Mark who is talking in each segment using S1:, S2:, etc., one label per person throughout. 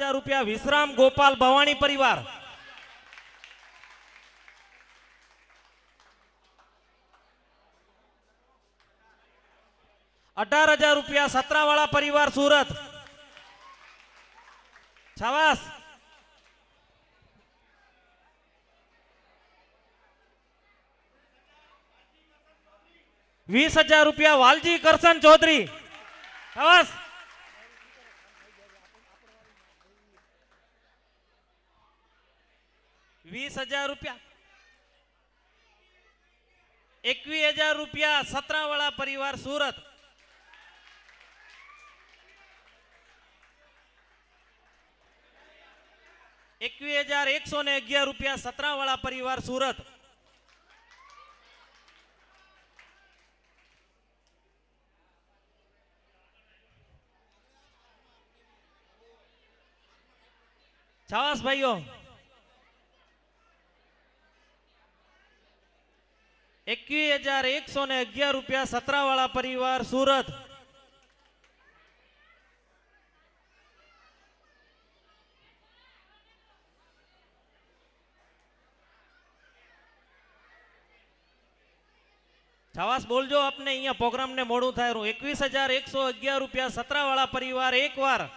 S1: 15,000 रुपया विश्राम गोपाल भवानी परिवार। 18,000 रुपया सत्रावाला परिवार सूरत। छावास। 20,000 रुपया वालजी करसन चौधरी। छावास। 20,000 रुपया। 21,000 रुपया सत्रावाला परिवार सूरत। 21,111 रुपया सत्रावाला परिवार सूरत। 50 भाइयों। 21,111 रुपया सत्रावाला परिवार सूरत। 50 बोलजो अपने अहियां प्रोग्राम ने मोड़ू थाय। 21,111 रुपया सत्रावाला परिवार एक वार।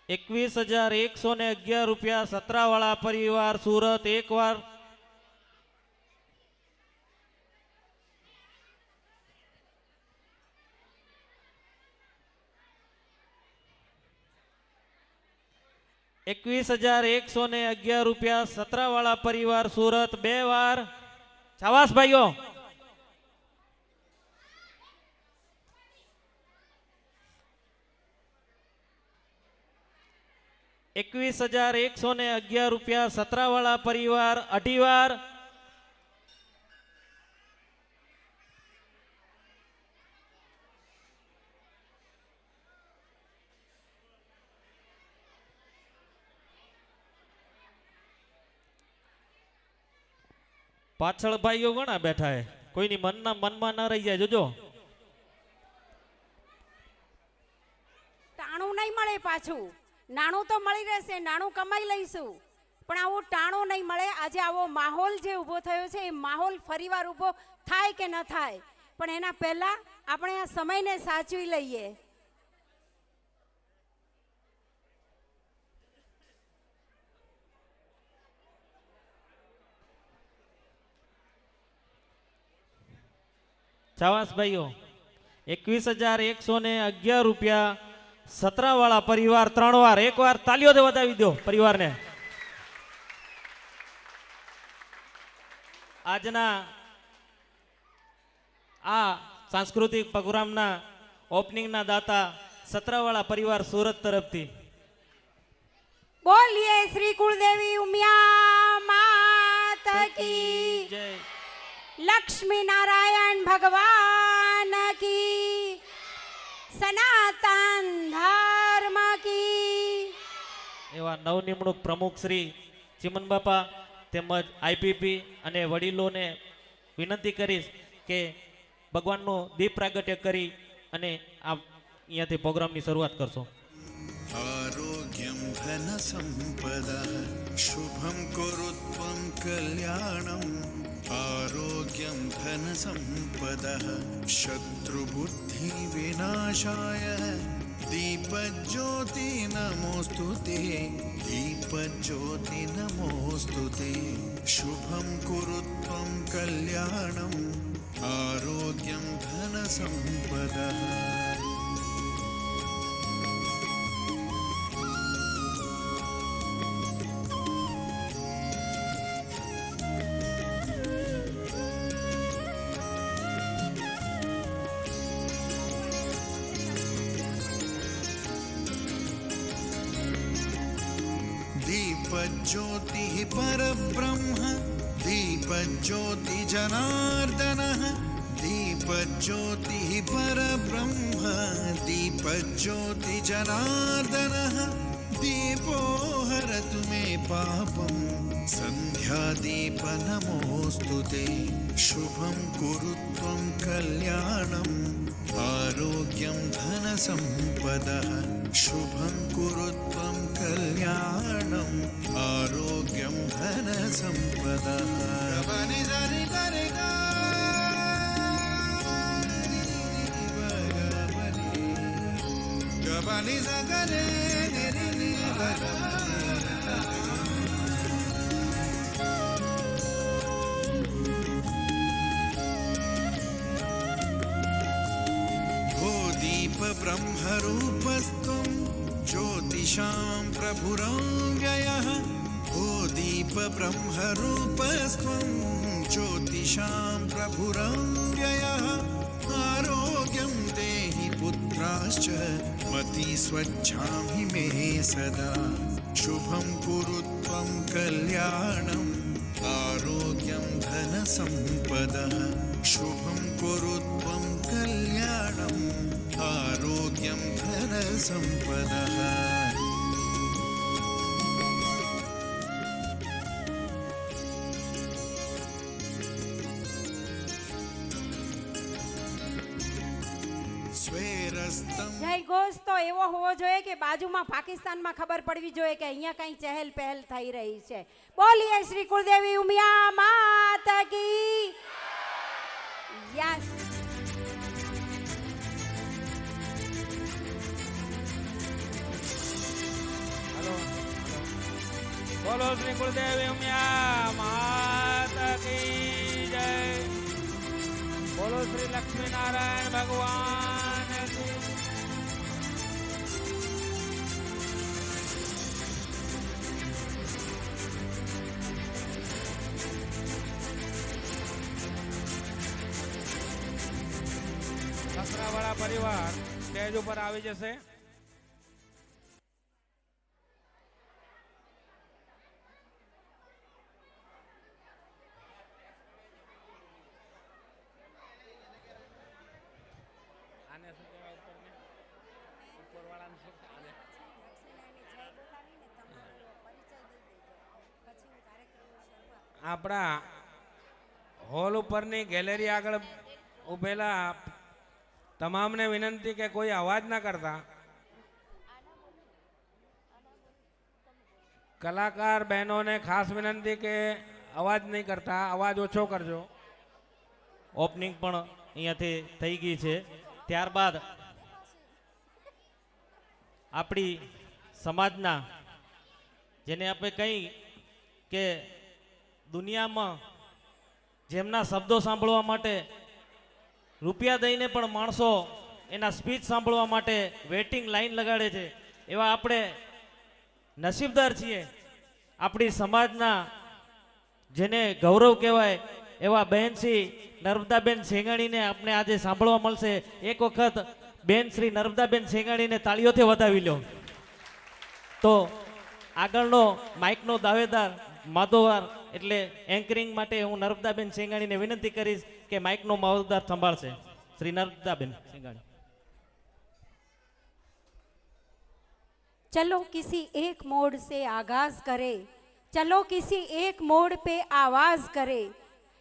S1: 21,111 रुपया सत्रावाला परिवार सूरत एक वार। ₹21,111 सत्रावाला परिवार सूरत बे वार। छावास भाइयों। 21,111 रुपया सत्रावाला परिवार अढ़ी वार। पाछळ भाईओ घणा बैठा है, कोई नी मन में न रही जाए जोजो।
S2: टाणु नहीं मळे पाछू, नाणु तो मळी रहेशे, नाणु कमाई लईशु, पण आवो टाणो नहीं मळे। आज आवो माहौल जे उभो थयो छे, ए माहौल फरीवार उभो थाय के न थाय, पण एना पहेला आपणे आ समयने साचवी लईए।
S1: छावास भाइयों। 21,111 रुपया सत्रावाला परिवार त्रण वार। एक वार तालियों दे वधावी दो परिवार ने। आजना आ सांस्कृतिक प्रोग्राम ना ओपनिंग ना दाता सत्रावाला परिवार सूरत तरफ थी।
S2: बोलिए श्री कुलदेवी उमिया मात की
S1: जय।
S2: लक्ष्मी नारायण भगवान की, सनातन धर्म की।
S1: एवा नवनिमणूक प्रमुख श्री चिमन बापा तेमज आईपीपी अने वडीलोने विनंती करीश के भगवाननो दीप प्रागट्य करी अने आ अहींयाथी प्रोग्रामनी शरूआत करशो।
S3: आरोग्यं धन संपदा शुभं कुरुत्वं कल्याणम्। आरोग्यं धन संपदः शत्रुबुद्धि विनाशाय। दीपज्योति नमोस्तुते, दीपज्योति नमोस्तुते। शुभं कुरुत्वं कल्याणम्। आरोग्यं धन संपदः। दीपज्योतिः परब्रह्म, दीपज्योति जनार्दनः। दीपज्योतिः परब्रह्म, दीपज्योति जनार्दनः। दीपो हरतु मे पापं सन्ध्यादीप नमोऽस्तु ते शुभं कुरु त्वं कल्याणम् आरोग्यं धनसम्पदः शुभं कुरु त्वं कल्याणम् आरोग्यं धनसम्पदः गबनि सगरे निरिनि भो दीप ब्रह्मरूपस्त्वं ज्योतिषां प्रभुरव्ययः भो दीप ब्रह्मरूपस्त्वं ज्योतिषां प्रभुरव्ययः आरोग्यं देहि पुत्राश्च मति स्वच्छामि मे सदा शुभं कुरु त्वं कल्याणम् आरोग्यं धनसम्पदः शुभं कुरु त्वं कल्याणम् आरोग्यं धनसम्पदः स्वेरस्तं
S2: જય ઘોષ તો એવો હોવો જોઈએ કે બાજુમાં પાકિસ્તાનમાં ખબર પડવી જોઈએ કે અહીંયા કંઈ ચહેલ પહેલ થઈ રહી છે. બોલીએ શ્રી કુળદેવી ઉમિયા માતા કી યસ.
S4: બોલો શ્રી કુળદેવી ઉમિયા માતા કી જય. બોલો શ્રી લક્ષ્મીનારાયણ ભગવાન કી. સસરાવાળા પરિવાર સ્ટેજ ઉપર આવી જશે. આને શું કહેવાય ઉપરને? ઉપરવાળાને શું આને? આપણા હોલ ઉપરની ગેલેરી આગળ ઉભેલા તમામને વિનંતી કે કોઈ અવાજ ના કરતા. કલાકાર બહેનોને ખાસ વિનંતી કે અવાજ નહીં કરતા, અવાજ ઓછો કરજો.
S1: ઓપનિંગ પણ અહીંયાથી થઈ ગઈ છે. ત્યારબાદ આપણી સમાજના જેને આપણે કહી કે દુનિયામાં જેમના શબ્દો સાંભળવા માટે રૂપિયા દઈને પણ માણસો એના સ્પીચ સાંભળવા માટે વેટિંગ લાઈન લગાડે છે, એવા આપણે નસીબદાર છીએ. આપણી સમાજના જેને ગૌરવ કહેવાય એવા બહેન શ્રી નર્મદાબેન સેંગાણીને આપણે આજે સાંભળવા મળશે. એક વખત બેન શ્રી નર્મદાબેન સેંગાણીને તાળીઓથી વધાવી લો. તો આગળનો માઇકનો દાવેદાર માધોવાર એટલે એન્કરિંગ માટે હું નર્મદાબેન સેંગાણીને વિનંતી કરીશ કે માઇકનો માવદાર સંભાળશે. શ્રી નર્મદાબેન સેંગાણી.
S2: चलो किसी एक मोड़ से आगाज करे, चलो किसी एक मोड़ पे आवाज करे.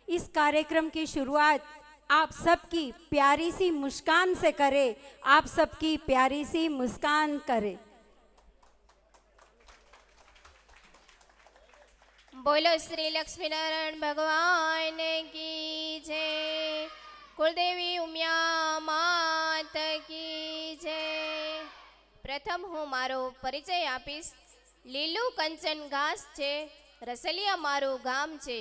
S2: इस कार्यक्रम की शुरुआत आप सबकी प्यारी सी मुस्कान से करे, आप सबकी प्यारी सी मुस्कान करे.
S5: बोलो श्री लक्ष्मीनारायण भगवान की जय. कुलदेवी उमिया मात की जय. प्रथम હું મારો પરિચય આપીશ. લીલું કંચન ઘાસ છે, રસલિયા મારું ગામ છે,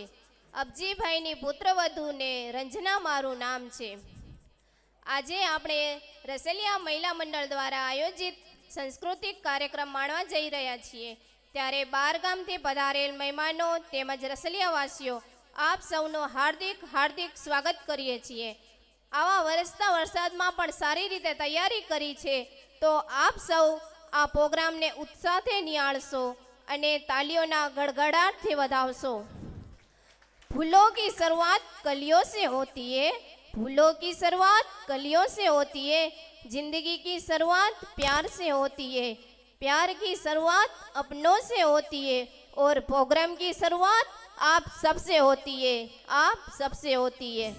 S5: અબજીભાઈની પુત્રવધૂને રંજના મારું નામ છે. આજે આપણે રસલિયા મહિલા મંડળ દ્વારા આયોજિત સાંસ્કૃતિક કાર્યક્રમ માણવા જઈ રહ્યા છીએ. ત્યારે બાર ગામથી પધારેલ મહેમાનો તેમજ રસલિયાવાસીઓ આપ સૌનો હાર્દિક હાર્દિક સ્વાગત કરીએ છીએ. આવા વરસતા વરસાદમાં પણ સારી રીતે તૈયારી કરી છે, તો આપ સૌ આ પ્રોગ્રામને ઉત્સાહથી નિહાળશો અને તાલીઓના ગડગડાટથી વધાવશો. फूलों की शुरुआत कलियों से होती है, फूलों की शुरुआत कलियों से होती है, जिंदगी की शुरुआत प्यार से होती है. प्यार की शुरुआत अपनों से होती है और प्रोग्राम की शुरुआत आप सबसे होती है, आप सबसे होती है।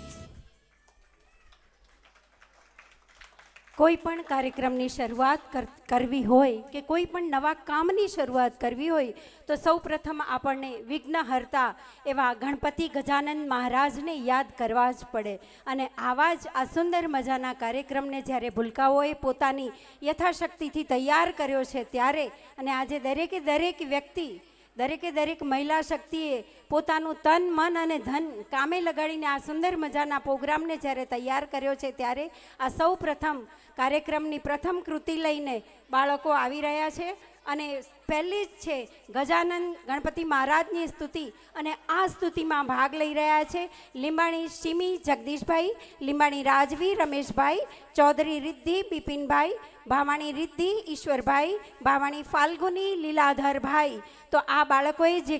S2: કોઈ પણ કાર્યક્રમની શરૂઆત કરવી હોય કે કોઈ પણ નવા કામની શરૂઆત કરવી હોય તો સૌ પ્રથમ આપણને વિઘ્નહર્તા એવા ગણપતિ ગજાનંદ મહારાજને યાદ કરવા જ પડે અને આવા જ આ સુંદર મજાના કાર્યક્રમને જ્યારે ભૂલકાઓએ પોતાની યથાશક્તિથી તૈયાર કર્યો છે ત્યારે અને આજે દરેક વ્યક્તિ દરેક મહિલા શક્તિએ પોતાનું તન મન અને ધન કામે લગાડીને આ સુંદર મજાના પ્રોગ્રામને જ્યારે તૈયાર કર્યો છે ત્યારે આ સૌ પ્રથમ કાર્યક્રમની પ્રથમ કૃતિ લઈને બાળકો આવી રહ્યા છે અને પહેલી જ છે ગજાનંદ ગણપતિ મહારાજની સ્તુતિ અને આ સ્તુતિમાં ભાગ લઈ રહ્યા છે લીંબાણી સિમી જગદીશભાઈ, લીંબાણી રાજવી રમેશભાઈ, ચૌધરી રિદ્ધિ બિપિનભાઈ, ભાવાણી રિદ્ધિ ઈશ્વરભાઈ, ભાવાણી ફાલ્ગુની લીલાધરભાઈ. તો આ બાળકોએ જે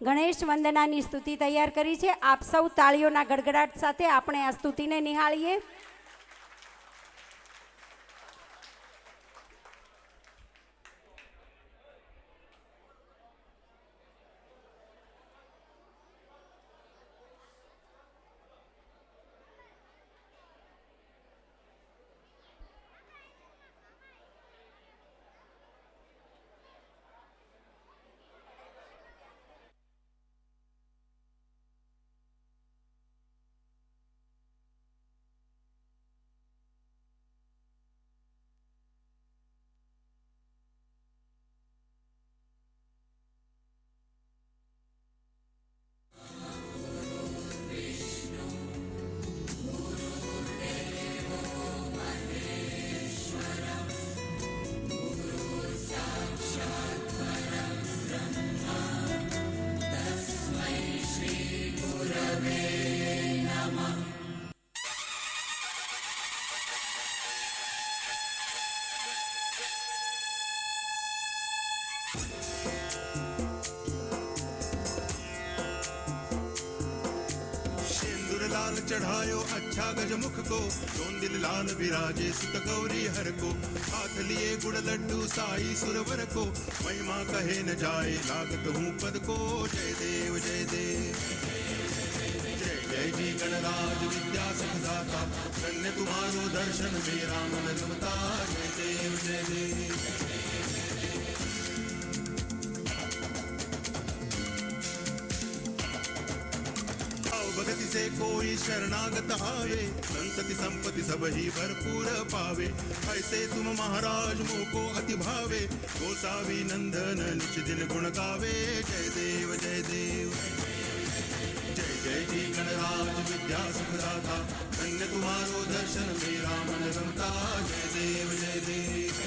S2: ગણેશ વંદનાની સ્તુતિ તૈયાર કરી છે, આપ સૌ તાળીઓના ગડગડાટ સાથે આપણે આ સ્તુતિને નિહાળીએ.
S3: लाल चढ़ायो अच्छा गजमुख को, चोंदिल लाल विराजे सुत गौरी हर को, हाथ लिए गुड़ लड्डू साई सुरवर को, महिमा कहे न जाए लागत हूँ पद को। जय देव जय देव जय जय जी गणराज विद्या सुखदाता, धन्य तुम्हारो दर्शन मेरा मन रमता। जय देव जय देव भगति से कोई शरणागत आवे, संतति संपत्ति सब ही भरपूर पावे। ऐसे तुम महाराज मोह को अति भावे, गोसावी नंदन निच दिन गुण गावे। जय देव जय देव जय जय जी गणराज विद्या सुखदाता, धन्य तुम्हारो दर्शन मेरा मन रमता। जय देव जय देव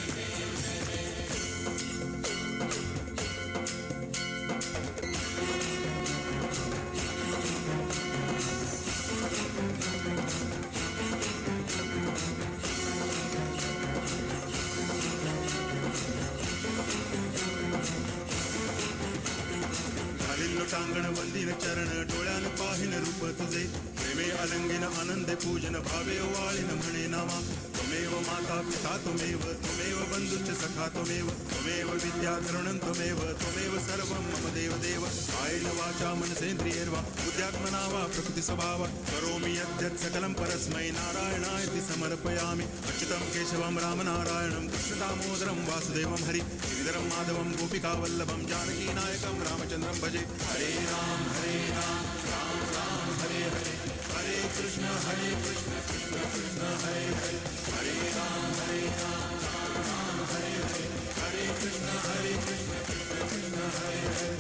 S3: टांगण वंदिन चरण, डोळ्यान पाहिन रूप तुझे, प्रेमे अलंगिन आनंद पूजन, भावे वाळिन म्हणे नामा। त्वमेव माता पिता त्वमेव, त्वमेव बंधुश्च सखा त्वमेव, त्वमेव विद्या द्रवणं त्वमेव, त्वमेव सर्वं मम देव देव। कायेन वाचा मनसेन्द्रियैर्वा बुद्ध्यात्मना वा प्रकृति स्वभावात् करोमि यद्यत् सकलं परस्मै नारायणायति समर्पयामि। अच्युतं केशवं रामनारायणं कृष्ण दामोदरं वासुदेवं हरि गिरिधरं माधवं गोपिकावल्लभं जानकीनायकं रामचन्द्रं भजे। हरे राम राम राम हरे हरे, हरे कृष्ण कृष्ण कृष्ण हरे हरे, हरे राम राम राम हरे हरे, हरे कृष्ण कृष्ण कृष्ण हरे हरे।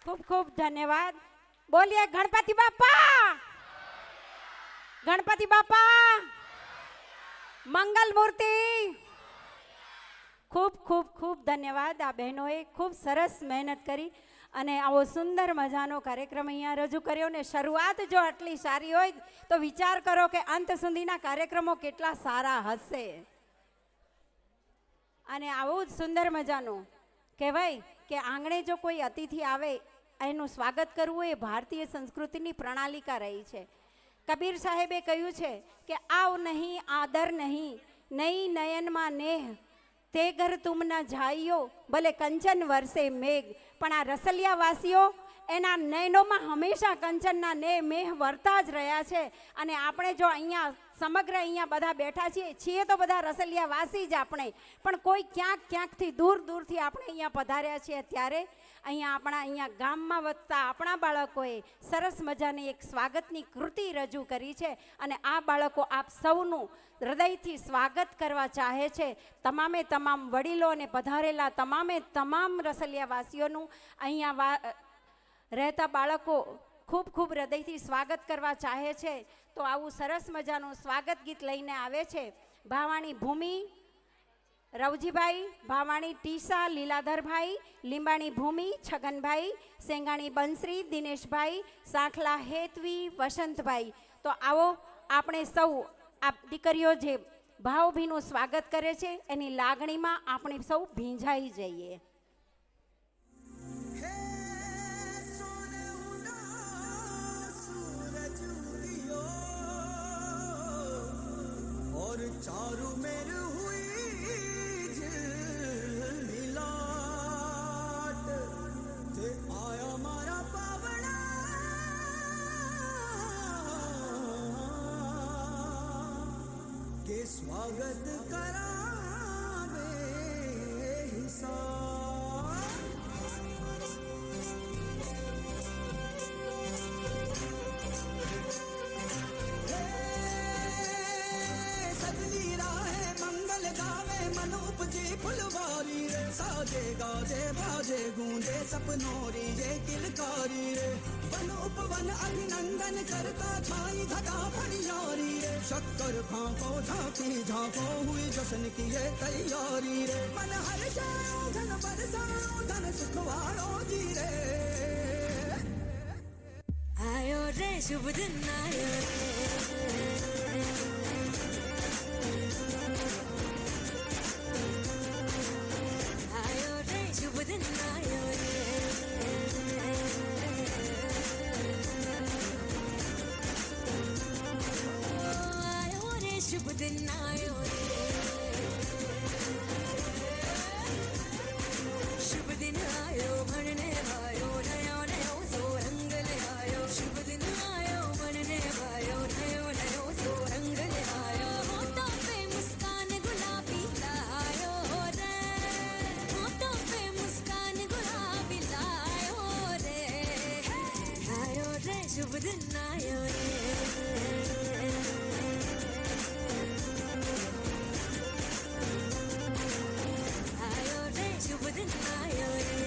S2: ખૂબ ખૂબ ધન્યવાદ. बोलिए गणपति बापा, गणपति बापा, મંગલ મૂર્તિ. ખૂબ ખૂબ ખૂબ ધન્યવાદ. આ બહેનોએ ખૂબ સરસ મહેનત કરી અને આવો સુંદર મજાનો કાર્યક્રમ અહીંયા રજૂ કર્યો ને શરૂઆત જો આટલી સારી હોય તો વિચાર કરો કે અંત સુધીના કાર્યક્રમો કેટલા સારા હશે. અને આવું જ સુંદર મજાનું કહેવાય કે આંગણે જો કોઈ અતિથિ આવે એનું સ્વાગત કરવું એ ભારતીય સંસ્કૃતિની પ્રણાલિકા રહી છે. કબીર સાહેબે કહ્યું છે કે આવ નહીં આદર નહીં નહીં નયનમાં નેહ તે ઘર તુમ ન જાઈયો ભલે કંચન વરસે મેઘ. પણ આ રસલિયાવાસીઓ એના નયનોમાં હંમેશા કંચનના મેહ વરતા જ રહ્યા છે. અને આપણે જો અહીંયા સમગ્ર અહીંયા બધા બેઠા છીએ તો બધા રસલિયાવાસી જ આપણે, પણ કોઈ ક્યાંકથી દૂરથી આપણે અહીંયા પધાર્યા છીએ ત્યારે અહીંયા ગામમાં વસતા આપણા બાળકોએ સરસ મજાની એક સ્વાગતની કૃતિ રજૂ કરી છે. અને આ બાળકો આપ સૌનું હૃદયથી સ્વાગત કરવા ચાહે છે. તમામે તમામ વડીલો અને પધારેલા તમામે તમામ રસલિયાવાસીઓનું અહીંયા રહેતા બાળકો ખૂબ ખૂબ હૃદયથી સ્વાગત કરવા ચાહે છે. તો આવું સરસ મજાનું સ્વાગત ગીત લઈને આવે છે ભાવાણી ભૂમિ, રવજીભાઈ, ભાવાણી ટીસા, લીલાધરભાઈ, લીંબાણી ભૂમિ, છગનભાઈ, સેંગાણી બંસરી, દિનેશભાઈ, સાંખલા હેતવી, વસંતભાઈ. તો આવો આપણે સૌ આ દીકરીઓ જે ભાવભીનું સ્વાગત કરે છે એની લાગણીમાં આપણે સૌ ભીંજાઈ જઈએ.
S6: और चारू मेर हुई झिलमिलाट ते आया मारा पावड़ा के स्वागत करावे हिसाब. फुलवारी रे साजे गाजे बाजे गूंजे सपनोरी ये किलकारी रे वन उपवन अभिनंदन करता छाई धगा फणियारी रे शक्कर फांको झांकी झांको हुई जश्न की ये तैयारी रे मन हर जाओ धन बरसाओ धन सुखवाड़ो जी रे.
S7: आयो रे शुभ दिन आयो शुभ दिन आयो रे, शुभ दिन आयो शुभ दिन आयो भरने आयो नयो नयो सो रंग ले आयो. शुभ दिन आयो भरने आयो नयो नयो सो रंग ले आयो. होठों पे मुस्कान गुलाबी लायो रे, होठों पे मुस्कान गुलाबी लायो रे. आयो रे शुभ दिन आयो रे, आयो रे शुभ दिन आयो रे.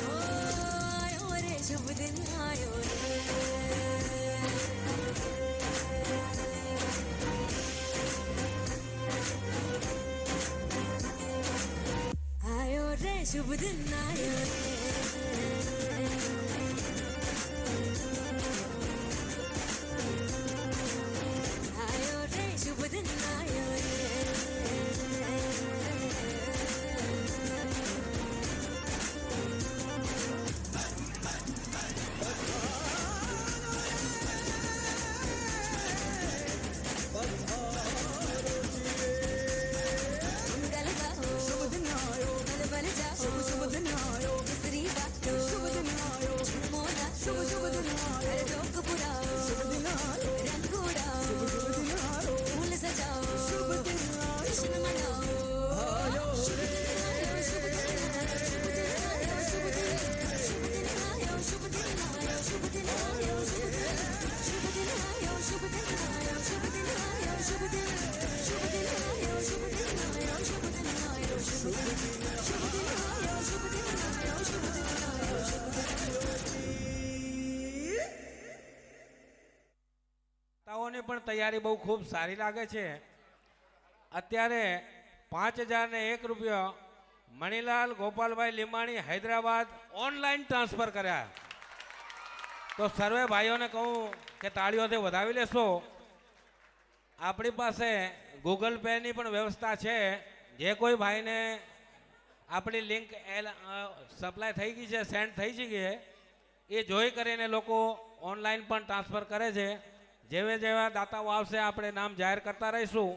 S7: ओ आयो रे शुभ दिन आयो रे. आयो रे शुभ दिन आयो रे. आयो रे शुभ दिन आयो रे. मंगल गाओ,
S6: शुभ दिन आयो,
S7: बल बल जाओ,
S6: शुभ दिन आयो.
S4: ભાવની પણ તૈયારી બહુ ખૂબ સારી લાગે છે. અત્યારે 5001 મણિલાલ ગોપાલભાઈ લીમાણી હૈદરાબાદ ઓનલાઈન ટ્રાન્સફર કર્યા. તો સર્વે ભાઈઓને કહું કે તાળીઓથી વધાવી લેશો. આપણી પાસે ગૂગલ પેની પણ વ્યવસ્થા છે. જે કોઈ ભાઈને આપણી લિંક સપ્લાય થઈ ગઈ છે, સેન્ડ થઈ ગઈ છે, એ જોઈ કરીને લોકો ઓનલાઈન પણ ટ્રાન્સફર કરે છે. જેવા દાતાઓ આવશે આપણે નામ જાહેર કરતા રહીશું.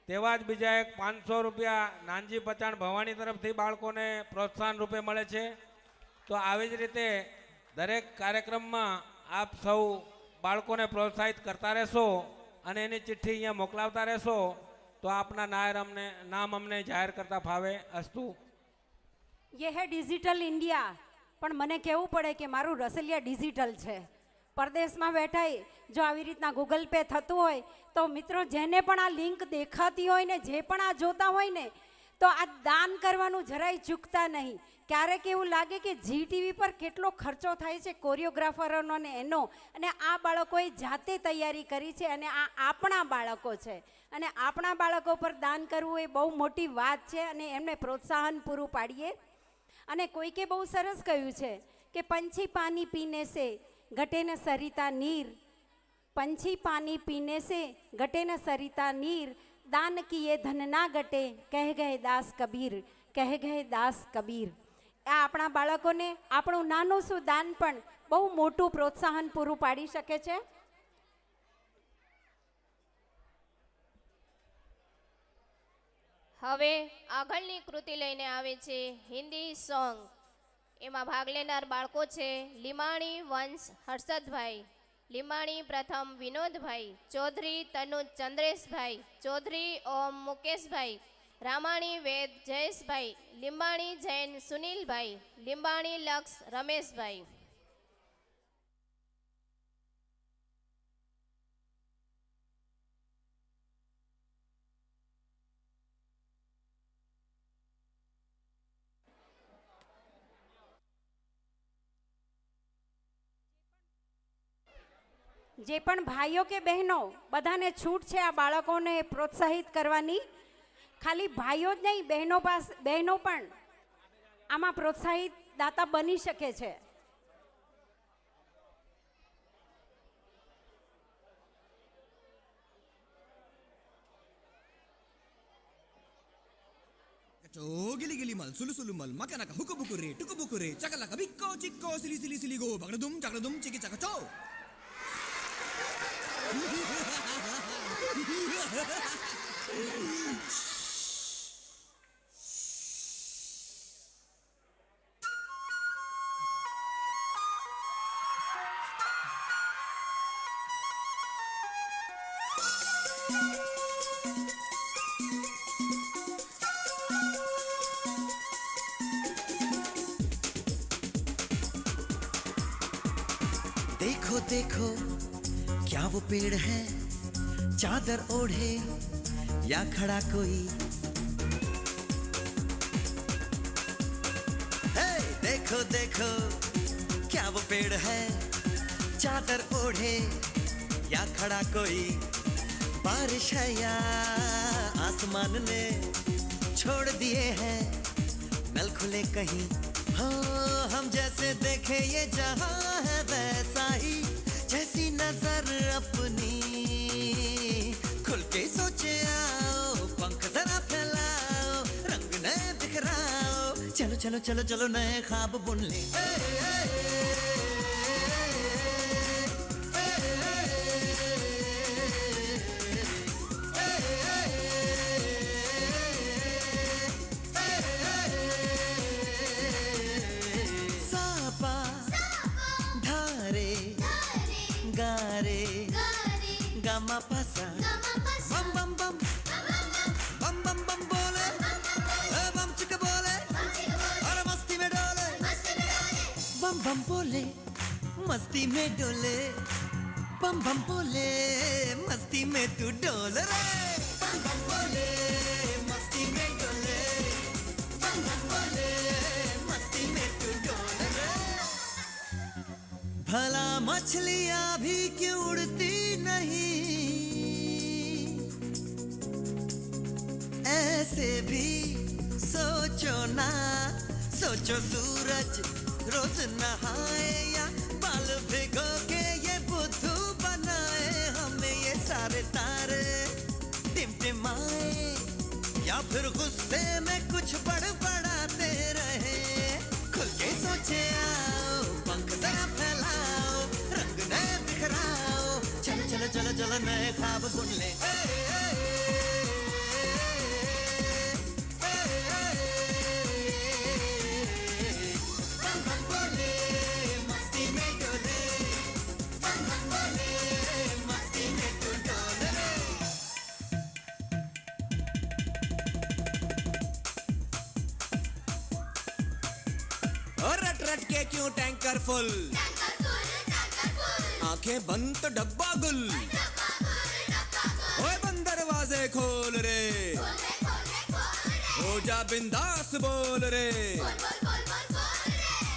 S4: તેવા જ બીજા એક 500 રૂપિયા નાનજી પચાણ ભવાની તરફથી બાળકોને પ્રોત્સાહન રૂપે મળે છે. તો આવી જ રીતે દરેક કાર્યક્રમમાં આપ સૌ બાળકોને પ્રોત્સાહિત કરતા રહેશો અને એની ચિઠ્ઠી અહીંયા મોકલાવતા રહેશો તો આપના નામ અમને જાહેર કરતા ફાવે. અસ્તુ.
S2: ये है डिजिटल इंडिया. પણ મને કહેવું પડે કે મારું રસલિયા ડિજિટલ છે. પરદેશમાં બેઠા જો આવી રીતના ગૂગલ પે થતું હોય તો મિત્રો જેને પણ આ લિંક દેખાતી હોય ને, જે પણ આ જોતા હોય ને, તો આ દાન કરવાનું જરાય ચૂકતા નહીં. ક્યારેક એવું લાગે કે જી ટીવી પર કેટલો ખર્ચો થાય છે કોરિયોગ્રાફરોનો ને એનો, અને આ બાળકોએ જાતે તૈયારી કરી છે અને આ આપણા બાળકો છે. અને આપણા બાળકો પર દાન કરવું એ બહુ મોટી વાત છે અને એમને પ્રોત્સાહન પૂરું પાડીએ. અને કોઈકે બહુ સરસ કહ્યું છે કે પંછી પાણી પીને સે ઘટે ન સરિતા નીર, પંછી પાણી પીને સે ઘટે ન સરિતા નીર, દાન કિએ ધન ના ઘટે કહે ગયે દાસ કબીર, કહે ગયે દાસ કબીર. આ આપણા બાળકોને આપણું નાનું શું દાન પણ બહુ મોટું પ્રોત્સાહન પૂરું પાડી શકે છે.
S5: હવે આગળની કૃતિ લઈને આવે છે હિન્દી સોંગ. એમાં ભાગ લેનાર બાળકો છે લીમાણી વંશ હર્ષદભાઈ, લીમાણી પ્રથમ વિનોદભાઈ, ચૌધરી તનુજ ચંદ્રેશભાઈ, ચૌધરી ઓમ મુકેશભાઈ, રામાણી વેદ જયેશભાઈ, લીંબાણી જૈન સુનિલભાઈ, લીંબાણી લક્ષ રમેશભાઈ.
S2: જે પણ ભાઈઓ કે બહેનો બધાને છૂટ છે આ બાળકોને પ્રોત્સાહિત કરવાની. ખાલી ભાઈઓ જ નહીં, બહેનો પણ આમાં પ્રોત્સાહિત દાતા બની શકે છે.
S6: गिली गिली मल सुलु सुलु मल मका नका हुकु बुकुरे टुकु बुकुरे चकलका बिक्को चिक्को सिली सिली सिली गो बगड़दुम चिकी चका चो.
S8: देखो देखो क्या वो पेड़ है, चादर ओढ़े या खड़ा कोई. हे देखो देखो क्या वो पेड़ है, चादर ओढ़े या खड़ा कोई. बारिश है या आसमान ने छोड़ दिए हैं नल खुले कहीं. हो हम जैसे देखे ये जहां है वैसा ही, जैसी नजर अपनी खुल के सोचे आओ, पंख जरा फैलाओ, रंग नए बिखराओ, चलो चलो चलो चलो नए ख्वाब बुन ले. Gama pasa, bam bam bam, bam bam bam बोले, bam चिक बोले, और मस्ती में डोले, bam bam बोले, मस्ती में डोले, bam bam बोले, मस्ती में तू डोल रे. Bam bam बोले, मस्ती में डोले, bam bam बोले, मस्ती में तू डोल रे. भला मछलियाँ भी क्यों उड़ती नहीं, से भी सोचो ना, सोचो सूरज रोज नहाए या बाल भिगो के ये बुद्धू बनाए, हमें ये सारे तारे टिमटिमाए या फिर गुस्से में कुछ बड़बड़ाते रहे। खुल के सोचे आओ, पंख जरा फैलाओ, रंग नए बिखराओ, चलो चलो चलो चलो नए ख्वाब बुन ले। बम बम बोले, मस्ती में डोले, बम बम बोले, मस्ती में तू डोल रे।
S6: और रट रट के क्यों टैंकर फुल, आंखें बंद तो डब्बा गुल, ओए बंद दरवाजे खोल रे, हो जा बिंदास बोल रे,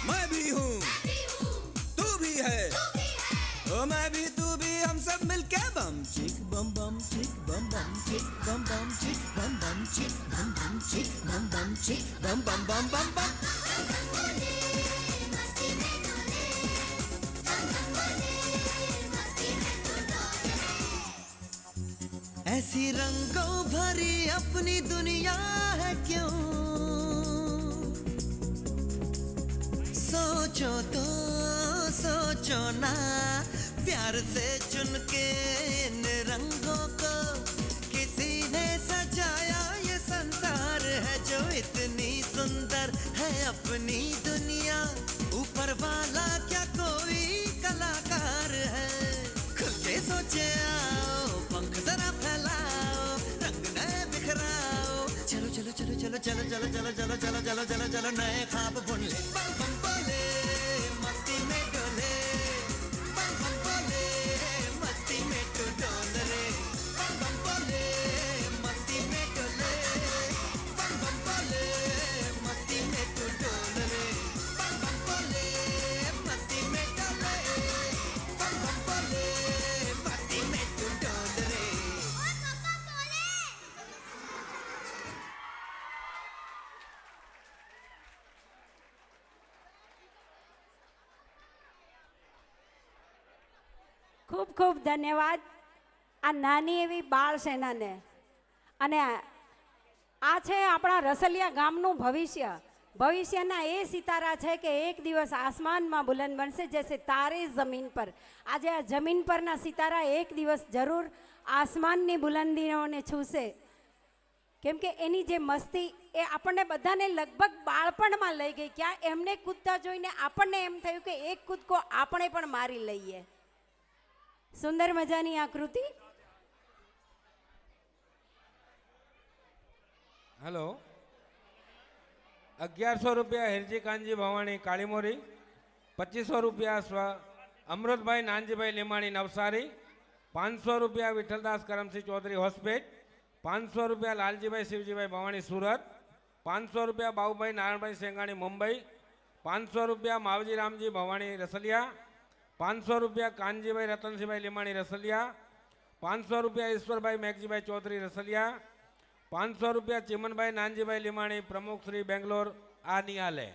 S6: मैं भी हूँ तू भी है, ओ मैं भी तू भी, हम सब मिलके बम चिक बम बम चिक बम बम चिक बम बम चिक बम बम चिक बम बम चिक बम बम चिक बम बम बम बम बम।
S8: ऐसी रंगों भरी अपनी दुनिया है क्यों, सोचो तो सोचो ना, प्यार से चुन के इन रंगों को किसी ने सजाया, ये संसार है जो इतनी सुंदर है अपनी दुनिया, ऊपर वाला क्या कोई कलाकार है। खुल के सोचे आओ, पंख जरा फैलाओ, रंग नए बिखराओ, चलो चलो चलो चलो चलो चलो चलो चलो चलो चलो चलो चलो नए ख्वाब बुन ले। बम बम बोले, मस्ती में डोले, बम बम बोले, मस्ती में तू डोल रे, बम बम बोले, मस्ती में डोले, बम बम बोले, मस्ती में तू डोल रे, बम बम बोले, मस्ती में डोले, बम बम बोले, मस्ती में तू डोल रे।
S2: ખૂબ ખૂબ ધન્યવાદ આ નાની એવી બાળ સેનાને. અને આ છે આપણા રસલિયા ગામનું ભવિષ્ય. ભવિષ્યના એ સિતારા છે કે એક દિવસ આસમાનમાં બુલંદ બનશે, જૈસે તારે જમીન પર. આજે આ જમીન પરના સિતારા એક દિવસ જરૂર આસમાનની બુલંદીઓને છૂશે, કેમ કે એની જે મસ્તી એ આપણને બધાને લગભગ બાળપણમાં લઈ ગઈ. ક્યાં એમને કૂદતા જોઈને આપણને એમ થયું કે એક કૂદકો આપણે પણ મારી લઈએ. સુંદર મજાની આકૃતિ.
S4: હેલો, 1100 રૂપિયા હિરજી કાનજી ભવાણી કાળીમોરી, 2500 રૂપિયા અમૃતભાઈ નાનજીભાઈ લીમાણી નવસારી, 500 રૂપિયા વિઠ્ઠલદાસ કરમસિંહ ચૌધરી હોસ્પેટ, 500 રૂપિયા લાલજીભાઈ શિવજીભાઈ ભવાણી સુરત, 500 રૂપિયા બાબુભાઈ નારાયણભાઈ સેંગાણી મુંબઈ, 500 રૂપિયા માવજી રામજી ભવાણી રસલિયા, 500 રૂપિયા કાનજીભાઈ રતનસિંહભાઈ લીમાણી રસલિયા, 500 રૂપિયા ઈશ્વરભાઈ મેઘજીભાઈ ચૌધરી રસલિયા, 500 રૂપિયા ચિમનભાઈ નાનજીભાઈ લીમાણી પ્રમુખ શ્રી બેંગ્લોર આ નિહાલે.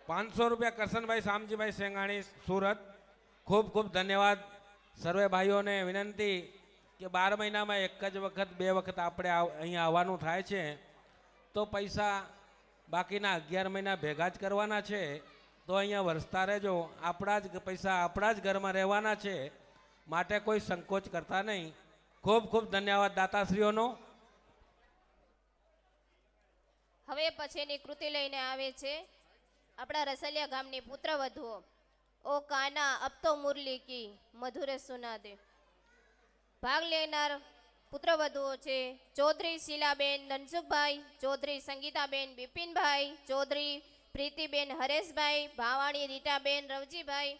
S4: 500 રૂપિયા કરશનભાઈ શામજીભાઈ સેંગાણી સુરત. ખૂબ ખૂબ ધન્યવાદ. સર્વે ભાઈઓને વિનંતી કે 12 મહિનામાં એક જ વખત 2 વખત આપણે અહીંયા આવવાનું થાય છે, તો પૈસા બાકીના 11 મહિના ભેગા જ કરવાના છે. તો અહીંયા વરસતા રહેજો. આપણા જ પૈસા આપણા જ ઘરમાં રહેવાના છે, માટે કોઈ સંકોચ કરતા નહીં. ખૂબ ખૂબ ધન્યવાદ દાતાશ્રીઓનો.
S5: હવે પછીની કૃતિ લઈને આવે છે આપણા રસલિયા ગામની પુત્રવધુઓ. ઓ કાના અબ તો મુરલી કી મધુરે સુના દે. ભાગ લેનાર પુત્રવધુઓ છે ચૌધરી શીલાબેન ધનસુખભાઈ, ચૌધરી સંગીતાબેન બિપિનભાઈ, ચૌધરી પ્રીતિબેન હરેશભાઈ, ભાવાણી રીટાબેન રવજીભાઈ,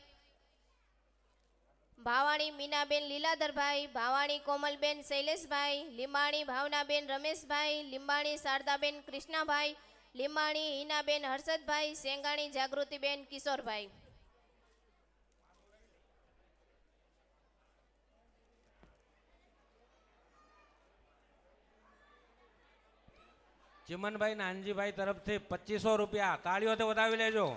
S5: ભાવાણી મીનાબેન લીલાધરભાઈ, ભાવાણી કોમલબેન શૈલેષભાઈ, લીંબાણી ભાવનાબેન રમેશભાઈ, લીંબાણી શારદાબેન કૃષ્ણાભાઈ, લીંબાણી હિનાબેન હર્ષદભાઈ, સેંગાણી જાગૃતિબેન કિશોરભાઈ.
S4: ચિમનભાઈ નાનજીભાઈ તરફથી 2500 રૂપિયા તાળીઓથી વધાવી લેજો.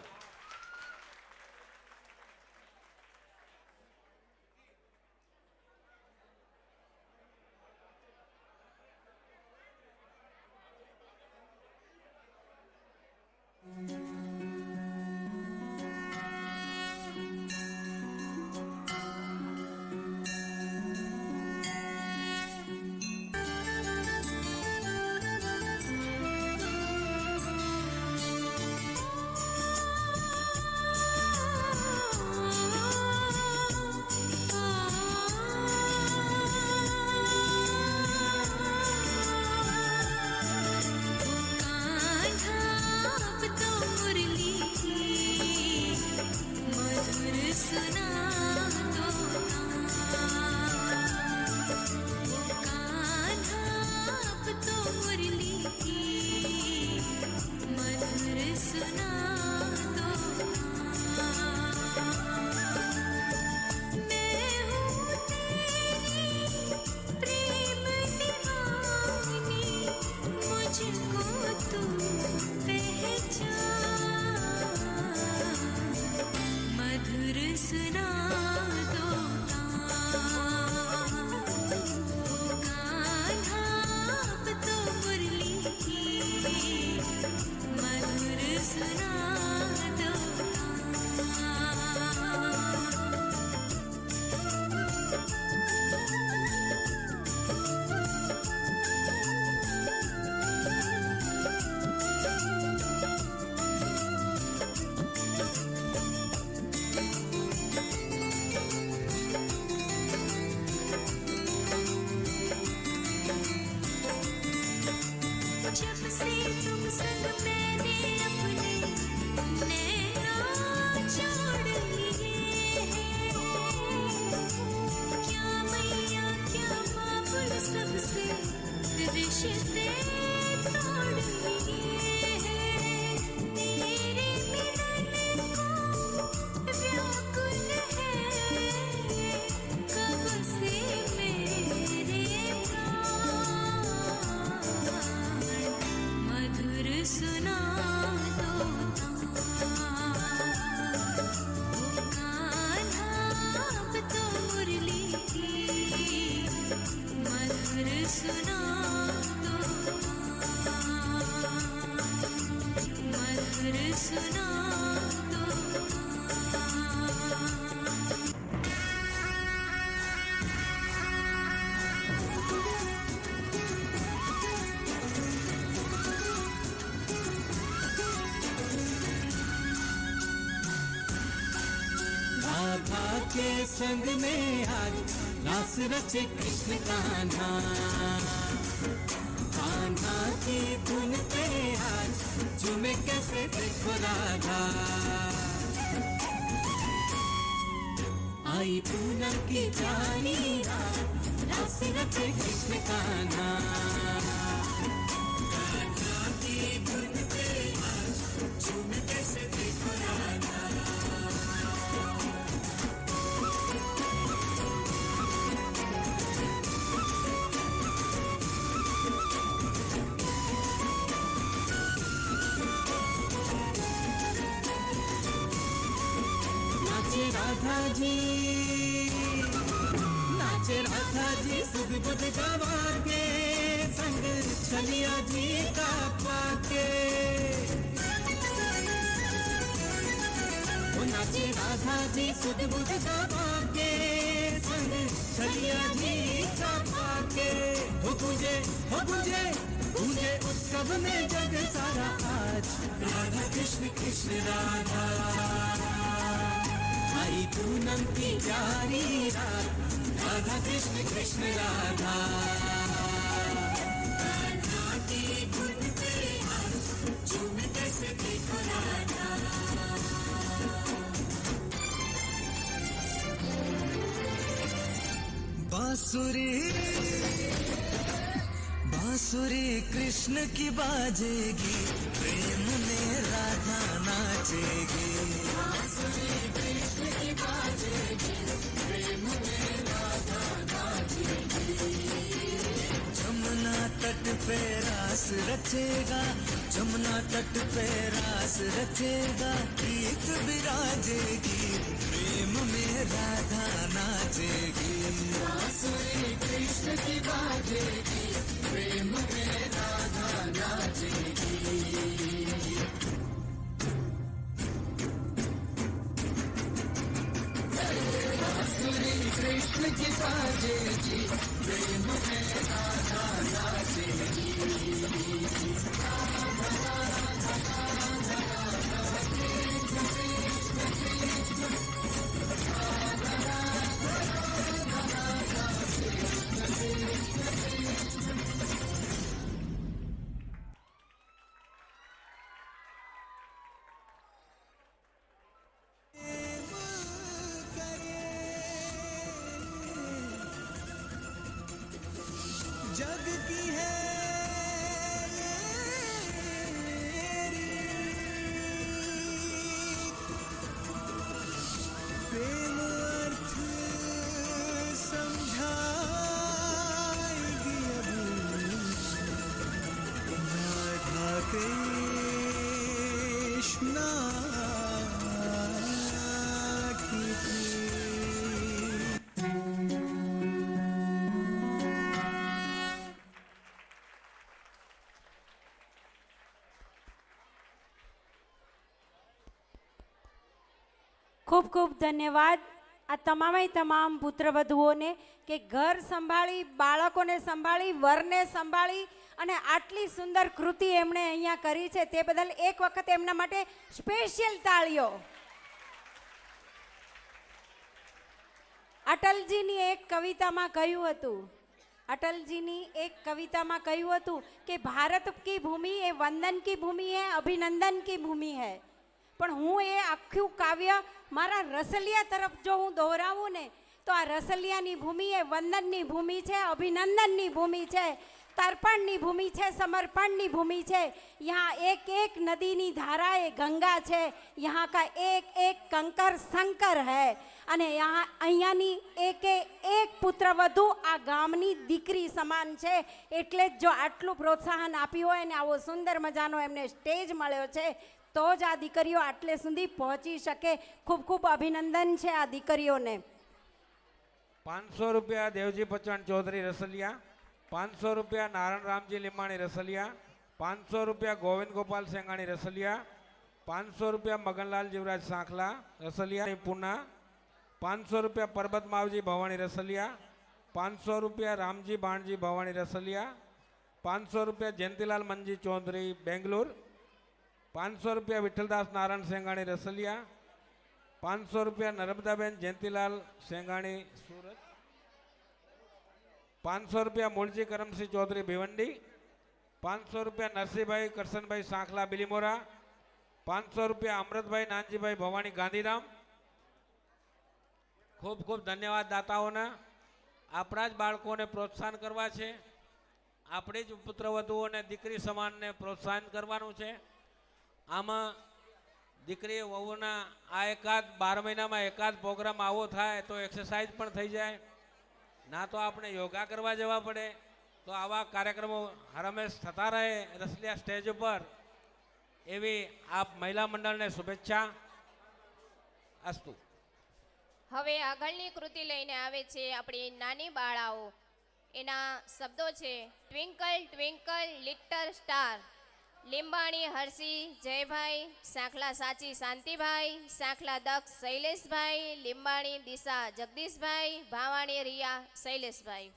S6: राधा के संग में आज रास रचे कृष्ण कान्हा, कान्हा की धुन पे आज झूमे कैसे देखो राधा। आई पूनम की जानी रात रास रचे कृष्ण कान्हा, कान्हा की धुन पे आज झूमे कैसे देखो राधा। राधा जी नाचे, राधा जी सुध बुध गवा के संग चलिया जी का पाके। वो नाचे राधा जी सुध बुध गवा के संग चलिया जी का पाके। हो पूजे पूजे उत्सव में जग सारा आज राधा कृष्ण कृष्ण राधा। आई पूनम की प्यारी रात राधा कृष्ण कृष्ण राधा। कान्हा की धुन पे आज झूमे कैसे देखो राधा। बांसुरी बांसुरी कृष्ण की बाजेगी, प्रेम में राधा नाचेगी। बांसुरी कृष्ण की बाजेगी, प्रेम में राधा नाचेगी। जमुना तट पे रास
S8: रचेगा, जमुना तट पे रास रचेगा, प्रीत विराजेगी, प्रेम में राधा नाचेगी, बांसुरी कृष्ण की बाजेगी, प्रेम में राधा नाचेगी। बांसुरी कृष्ण की बाजेगी, प्रेम में राधा नाचेगी। जग की है प्रेम अर्थ समझाएगी अब राधा कृष्णा की प्रीत।
S2: ખૂબ ખૂબ ધન્યવાદ આ તમામે તમામ પુત્રવધુઓને કે ઘર સંભાળી, બાળકોને સંભાળી, વરને સંભાળી અને આટલી સુંદર કૃતિ એમણે અહીંયા કરી છે તે બદલ એક વખત એમના માટે સ્પેશિયલ તાળીઓ. અટલજીની એક કવિતામાં કહ્યું હતું, અટલજીની એક કવિતામાં કહ્યું હતું કે ભારત કી ભૂમિ એ વંદન કી ભૂમિ હૈ, અભિનંદન કી ભૂમિ હૈ. પણ હું એ આખું કાવ્ય મારા રસલિયા તરફ જો હું દોહરાવું ને તો આ રસલિયાની ભૂમિ એ વંદનની ભૂમિ છે, અભિનંદનની ભૂમિ છે, તર્પણની ભૂમિ છે, સમર્પણની ભૂમિ છે. यहाँ एक एक नदीની ધારા એ ગંગા છે, यहाँ का एक एक कंकर शंकर है અને અહીંયાની એક પુત્રવધુ આ ગામની દીકરી સમાન છે. એટલે જ જો આટલું પ્રોત્સાહન આપ્યું હોય ને આવો સુંદર મજાનો એમને સ્ટેજ મળ્યો છે તો જ આ દીકરીઓ આટલે સુધી પહોંચી શકે. ખૂબ ખૂબ અભિનંદન છે આ દીકરીઓને.
S4: 500 રૂપિયા દેવજી પચવાણ ચૌધરી રસલિયા, 500 રૂપિયા નારાયણ રામજી લીમાણી રસલિયા, 500 રૂપિયા ગોવિંદ ગોપાલ સેંગાણી રસલિયા, 500 રૂપિયા મગનલાલ જીવરાજ સાંખલા રસલિયા પૂના, 500 રૂપિયા પરબત માવજી ભવાણી રસલિયા, 500 રૂપિયા રામજી બાણજી ભવાણી રસલિયા, 500 રૂપિયા જયંતિલાલ મંજી ચૌધરી બેંગ્લોર, 500 રૂપિયા વિઠ્ઠલદાસ નારાયણ સેંગાણી રસલિયા, 500 રૂપિયા નર્મદાબેન જયંતિલાલ સેંગાણી સુરત, 500 રૂપિયા મૂળજી કરમસિંહ ચૌધરી ભિવંડી, 500 રૂપિયા નરસિંહભાઈ કરશનભાઈ સાંખલા બિલીમોરા, 500 રૂપિયા અમૃતભાઈ નાનજીભાઈ ભવાણી ગાંધીધામ. ખૂબ ખૂબ ધન્યવાદ દાતાઓના. આપણા જ બાળકોને પ્રોત્સાહન કરવા છે, આપણી જ પુત્રવધુઓને દીકરી સમાનને પ્રોત્સાહન કરવાનું છે. આમાં દીકરી વહુના આ એકાદ 12 મહિનામાં એકાદ પ્રોગ્રામ આવો થાય તો એક્સરસાઇઝ પણ થઈ જાય, ના તો આપણે યોગા કરવા જવા પડે. તો આવા કાર્યક્રમો હરમેશ થતા રહે રસલિયા સ્ટેજ ઉપર, એવી આપ મહિલા મંડળને શુભેચ્છા. અસ્તુ.
S5: હવે આગળની કૃતિ લઈને આવે છે આપણી નાની બાળાઓ. એના શબ્દો છે twinkle twinkle little star. Limbani Harshi Jaybhai, Sankhla Sachi Shantibhai, Sankhla Daksh Shaileshbhai, Limbani Disha Jagdishbhai, Bhavani Riya Shaileshbhai.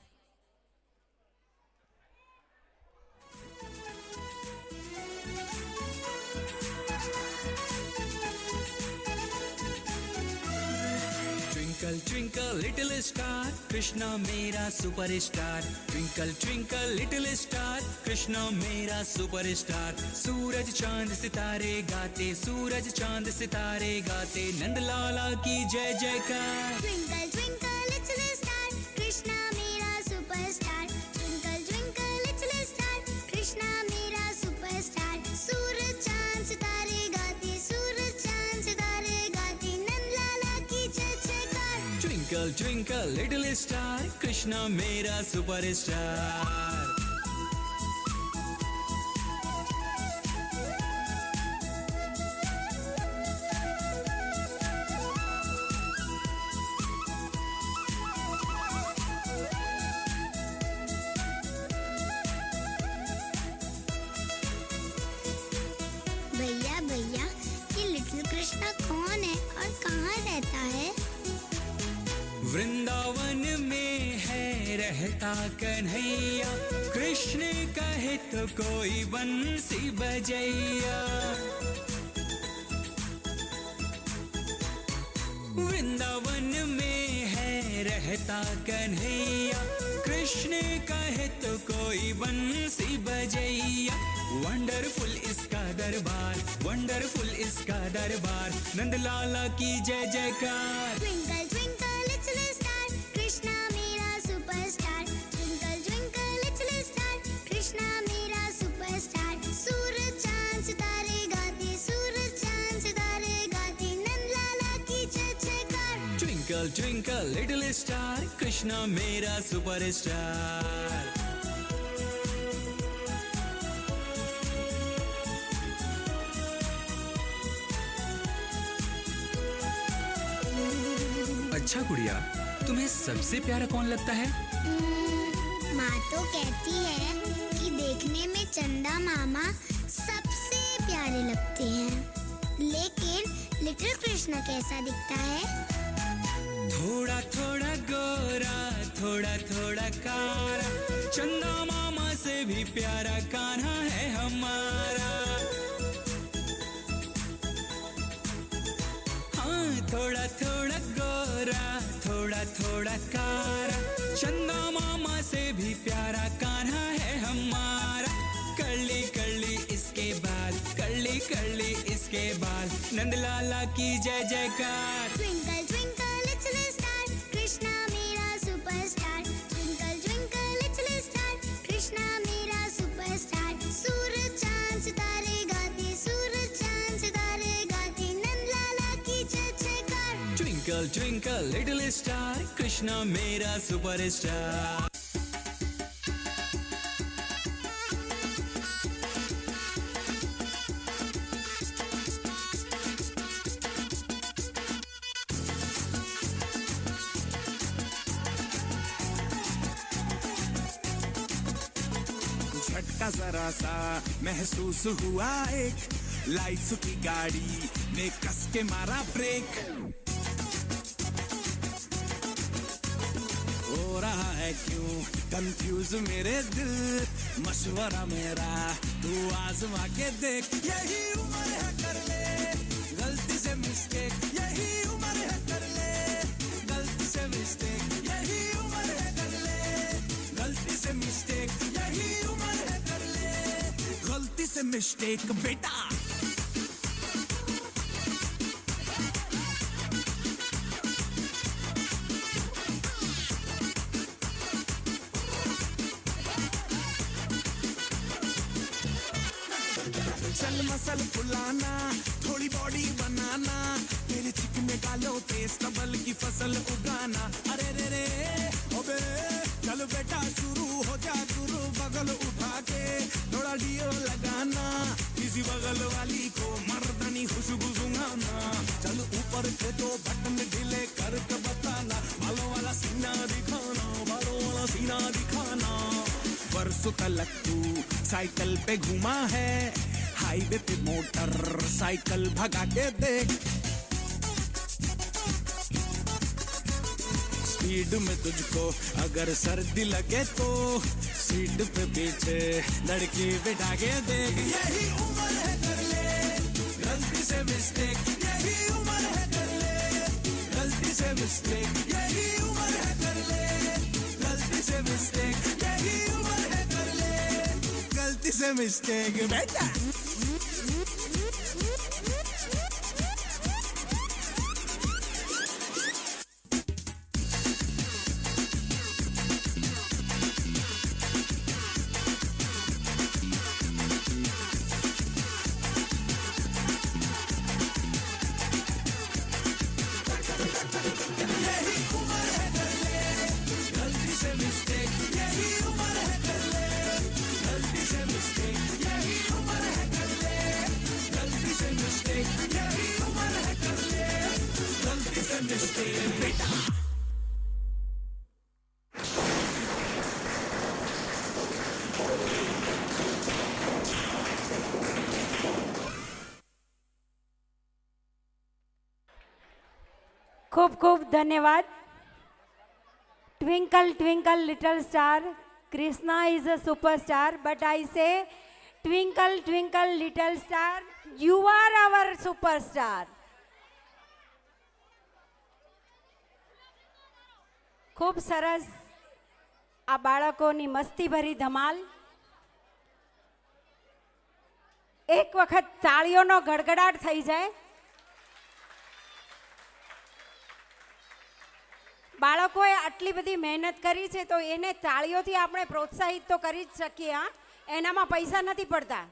S6: Twinkle twinkle little star, Krishna मेरा superstar. Twinkle twinkle little star, Krishna मेरा सुपरस्टार. सूरज चांद सितारे गाते, सूरज चांद सितारे गाते, नंदलाला की जय जयकार.
S9: Twinkle twinkle little star, Krishna मेरा superstar. Twinkle twinkle little star, Krishna मेरा सुपरस्टार. सूरज चांद सितारे गाते, सूरज चांद सितारे गाते, नंदलाला की जय जयकार.
S6: Twinkle twinkle little star, Krishna मेरा सुपरस्टार. वृंदावन में है रहता कन्हैया, कृष्ण कहे तो कोई बंसी बजैया। वृंदावन में है रहता कन्हैया, कृष्ण कहे तो कोई बंसी बजैया। वंडरफुल इसका दरबार, वंडरफुल इसका दरबार, नंदलाला की जय जयकार।
S9: Twinkle twinkle little star, Krishna मेरा superstar. Twinkle twinkle little star, Krishna मेरा superstar. सूरज चांद सितारे गाते, सूरज चांद सितारे गाते, नंदलाला की जय जयकार।
S6: Twinkle twinkle little star, Krishna मेरा सुपरस्टार। अच्छा गुड़िया, तुम्हें सबसे प्यारा कौन लगता है?
S9: माँ तो कहती है कि देखने में चंदा मामा सबसे प्यारे लगते हैं, लेकिन लिटिल कृष्णा कैसा दिखता है?
S6: थोड़ा थोड़ा गोरा, थोड़ा थोड़ा कारा, चंदा मामा से भी प्यारा कान्हा है हमारा। हाँ, थोड़ा थोड़ा गोरा, थोड़ा थोड़ा कारा, चंदा मामा से भी प्यारा कान्हा है हमारा। कर्ली कर्ली इसके बाल, कर्ली कर्ली इसके बाल, नंदलाला की जय जयकार।
S9: Twinkle twinkle little star, Krishna मेरा superstar. Twinkle twinkle little star, Krishna मेरा superstar. सूरज चांद सितारे गाते, सूरज चांद सितारे गाते, नंदलाला की जय जयकार।
S6: Twinkle twinkle little star, Krishna मेरा सुपरस्टार।
S3: झटका जरा सा महसूस हुआ एक, लाइट्स की गाड़ी ने कस के मारा ब्रेक। हो रहा है क्यों कंफ्यूज मेरे दिल, मशवरा मेरा तू आजमा के देख। यही उम्र है कर ले गलती से मिस्टेक, यही उम्र है कर ले गलती से मिस्टेक, यही उम्र है कर ले गलती से मिस्टेक, यही उम्र है कर ले गलती से मिस्टेक बेटा। चल मसल फुलाना, थोड़ी बॉडी बनाना, तेरे चिकने गालों पे सबल की फसल उगाना। अरे रे रे ओबे चल बेटा शुरू हो जा गुरु, बगल उठा के थोड़ा डियो लगाना, किसी बगल वाली को मर्दानी खुशबू सुंघाना। चल ऊपर के दो बटन ढीले करके बताना, बालों वाला सीना दिखाना, बालों वाला सीना दिखाना। बरसों तलक तू साइकिल पे घूमा है, हाईवे पे मोटर साइकिल भगा के देख। स्पीड में तुझको अगर सर्दी लगे तो सीट पे पीछे लड़की बिठा के देख। यही उम्र है कर ले गलती से मिस्टेक, यही उम्र है कर ले गलती से मिस्टेक, यही उम्र है कर ले गलती से मिस्टेक, यही उम्र है कर ले गलती से मिस्टेक बेटा।
S2: ખૂબ ખૂબ ધન્યવાદ। twinkle, twinkle, little star, Krishna is a superstar. But I say, twinkle, twinkle, little star, you are our superstar. ખૂબ સરસ આ બાળકોની મસ્તી ભરી ધમાલ. એક વખત તાળીઓનો ગડગડાટ થઈ જાય. બાળકોએ આટલી બધી મહેનત કરી છે તો એને તાળીઓથી આપણે પ્રોત્સાહિત તો કરી જ શકીએ. હા, એનામાં પૈસા નથી પડતા.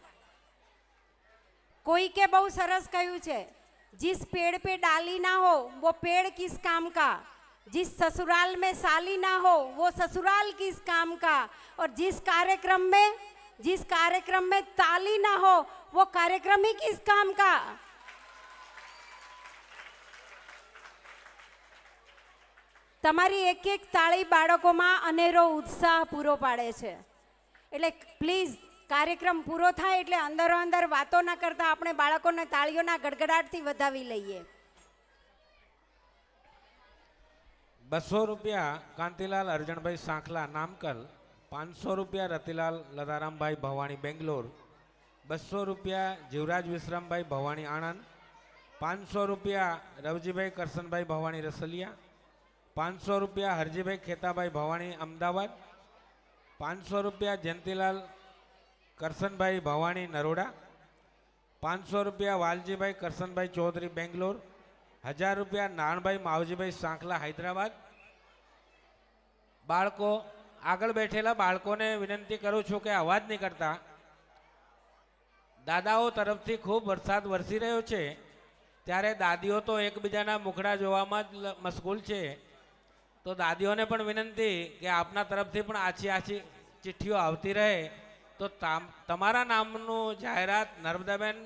S2: કોઈકે બહુ સરસ કહ્યું છે, जिस पेड़ पे डाली ना हो वो पेड़ किस काम का, जिस ससुराल में साली ना हो वो ससुराल किस काम का, और जिस कार्यक्रम में ताली ना हो वो कार्यक्रम ही किस काम का. તમારી એક એક તાળી બાળકોમાં અનેરો ઉત્સાહ પૂરો પાડે છે. એટલે પ્લીઝ કાર્યક્રમ પૂરો થાય એટલે અંદરો અંદર વાતો ના કરતા આપણે બાળકોને તાળીઓના ગડગડાટથી વધાવી લઈએ.
S4: 200 રૂપિયા કાંતિલાલ અર્જણભાઈ સાંખલા નામકલ, 500 રૂપિયા રતિલાલ લતારામભાઈ ભવાણી બેંગ્લોર, 200 રૂપિયા જીવરાજ વિશ્રામભાઈ ભવાણી આણંદ, 500 રૂપિયા રવજીભાઈ કરશનભાઈ ભવાણી રસલિયા, 500 રૂપિયા હરજીભાઈ ખેતાભાઈ ભવાણી અમદાવાદ, 500 રૂપિયા જયંતિલાલ કરશનભાઈ ભવાણી નરોડા, 500 રૂપિયા વાલજીભાઈ કરશનભાઈ ચૌધરી બેંગ્લોર, 1000 રૂપિયા નારણભાઈ માવજીભાઈ સાંખલા હૈદરાબાદ. બાળકો આગળ બેઠેલા બાળકોને વિનંતી કરું છું કે અવાજ નહીં કરતા. દાદાઓ તરફથી ખૂબ વરસાદ વરસી રહ્યો છે ત્યારે દાદીઓ તો એકબીજાના મુખડા જોવામાં જ મશગુલ છે. તો દાદીઓને પણ વિનંતી કે આપના તરફથી પણ આછી આછી ચિઠ્ઠીઓ આવતી રહે તો તમારા નામનું જાહેરાત નર્મદાબેન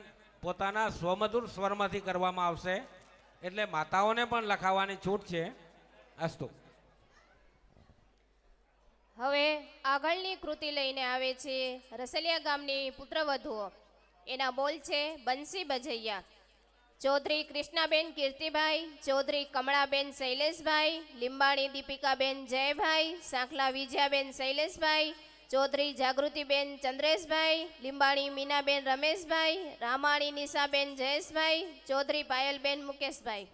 S4: પોતાના સ્વમધુર સ્વરમાંથી કરવામાં આવશે. એટલે માતાઓને પણ લખાવવાની છૂટ છે. અસ્તુ.
S5: હવે આગળની કૃતિ લઈને આવે છે રસલિયા ગામની પુત્રવધુઓ. એના બોલ છે બંસી બજૈયા. ચૌધરી કૃષ્ણાબેન કીર્તિભાઈ, ચૌધરી કમળાબેન શૈલેષભાઈ, લીંબાણી દીપિકાબેન જયભાઈ, સાંખલા વિજયાબેન શૈલેષભાઈ, ચૌધરી જાગૃતિબેન ચંદ્રેશભાઈ, લીંબાણી મીનાબેન રમેશભાઈ, રામાણી નિશાબેન જયેશભાઈ, ચૌધરી પાયલબેન મુકેશભાઈ.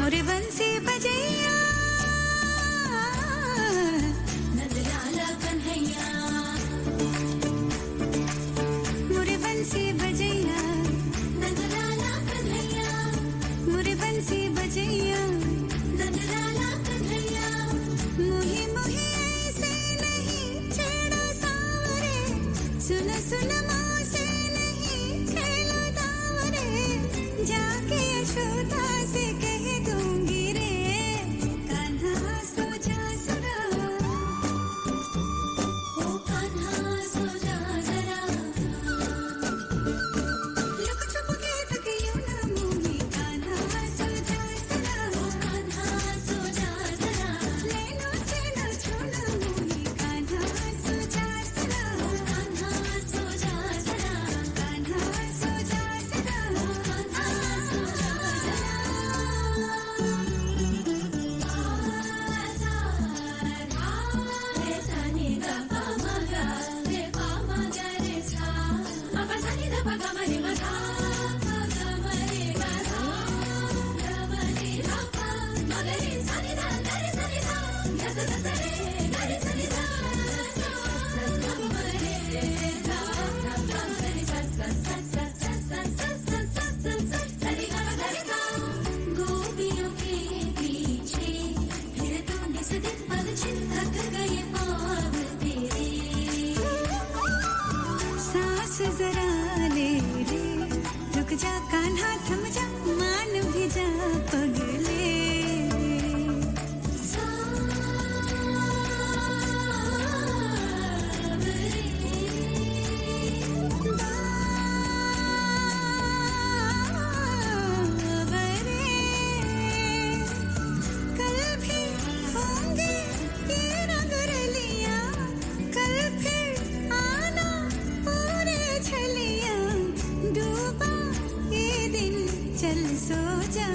S7: मोरे बंसी बजैया नंदलाला कन्हैया, मोरे बंसी बजैया नंदलाला कन्हैया, मोरे बंसी बजैया नंदलाला कन्हैया. मोही मोही ऐसे नहीं छेड़ो सावरे, सुन सुन माँ से नहीं खेलो दावरे, जाके यशोदा से कह दूंगी रे सो जा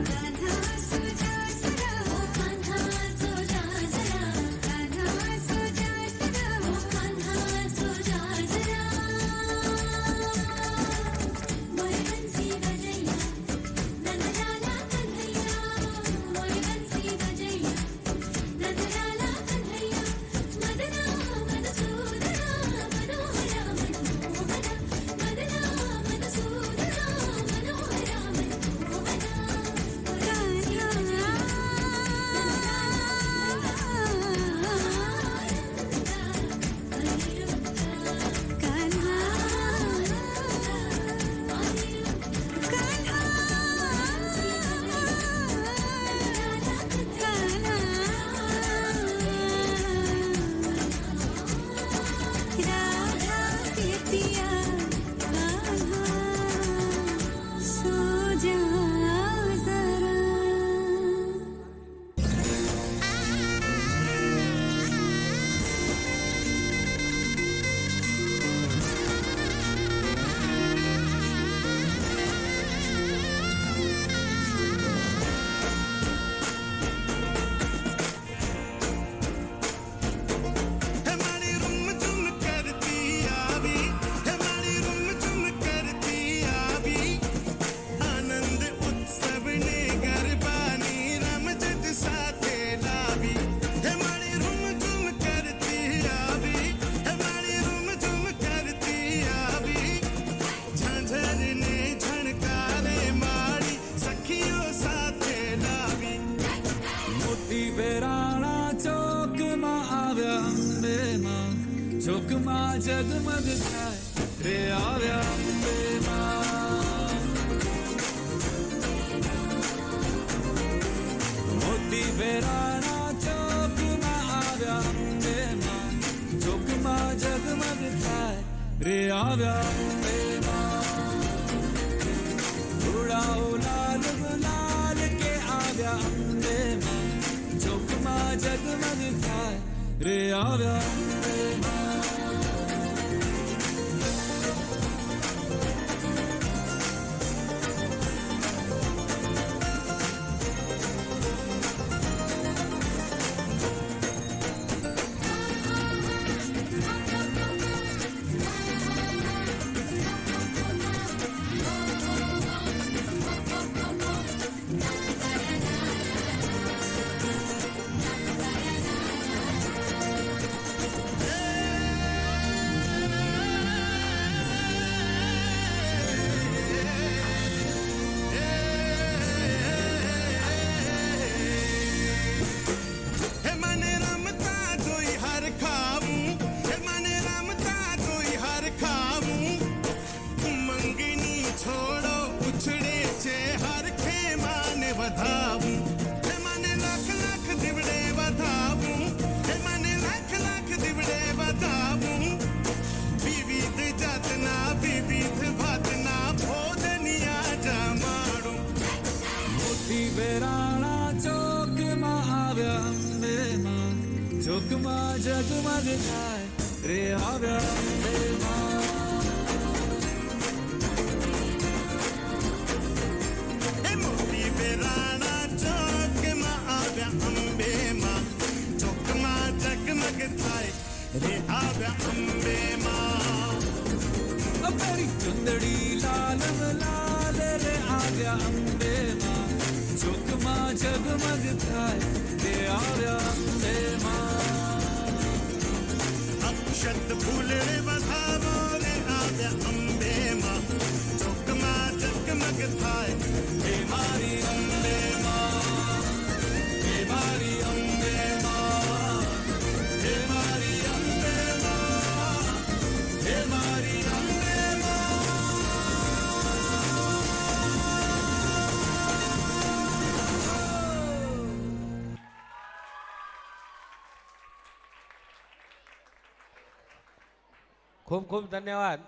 S7: कान्हा सो जा सदा ओ कान्हा सो जा जरा कान्हा सो जा सदा ओ कान्हा सो जा जरा मोरे बंसी बजैया नंदलाला कन्हैया मोरे बंसी बजैया नंदलाला कन्हैया मदना मनसूदना मनोहरा मनमोहना मदना मनसूदना मनोहरा मनमोहना राधा के पिया कान्हा सो जा जरा
S3: हमारी रुम झुम करती आवी हमारी रुम झुम करती आवी आनंद उत्सव ने गरबानी रमजत साथे लावी हमारी रुम झुम करती आवी हमारी रुम झुम करती आवी झांझर ने झणकारे मारी सखियों साथे लावी
S6: મોતી વેરાણા ચોકમાં આવ્યા અંબે માં ચોકમાં જગમગ થાય રે આવ્યા અંબે માં મોતી વેરાણા ચોકમાં આવ્યા અંબે માં ચોકમાં જગમગ થાય રે આવ્યા અંબે માં ઉડાઓ લાલ ગુલાલ के આવ્યા અંબે માં ચોકમાં જગમગ થાય રે આવ્યા અંબે માં
S3: हे मने रमता जोई हर खाऊं हे मने रमता जोई हर खाऊं मंगनी छोड़ो उछड़े छे हर खेमा ने वधाऊं हे मने लाख लाख दिवड़े वधाऊं हे मने लाख लाख दिवड़े वधाऊं विविध जातना विविध भातना भोजनिया जमाड़ूं
S6: મોતી વેરાણા ચોકમાં આવ્યા અંબે માં ચોકમાં જગમગ થાય રે આવ્યા અંબે માં
S3: हे मोती वेराणा चौक में आव्या अंबे मां चौक में जगमग थाय रे आव्या अंबे मां
S6: અપરી ચુંદડી લાલ લાલ રે આવ્યા અંબે માં ચોકમાં જગમગ થાય રે આવ્યા અંબે માં
S3: अक्षत फूले बधावो रे आव्या अंबे मां चौक में जगमग थाय हे मारी अंबे मां हे मारी अंबे मां हे मारी अंबे मां हे मारी अंबे मां
S4: ખૂબ ખૂબ ધન્યવાદ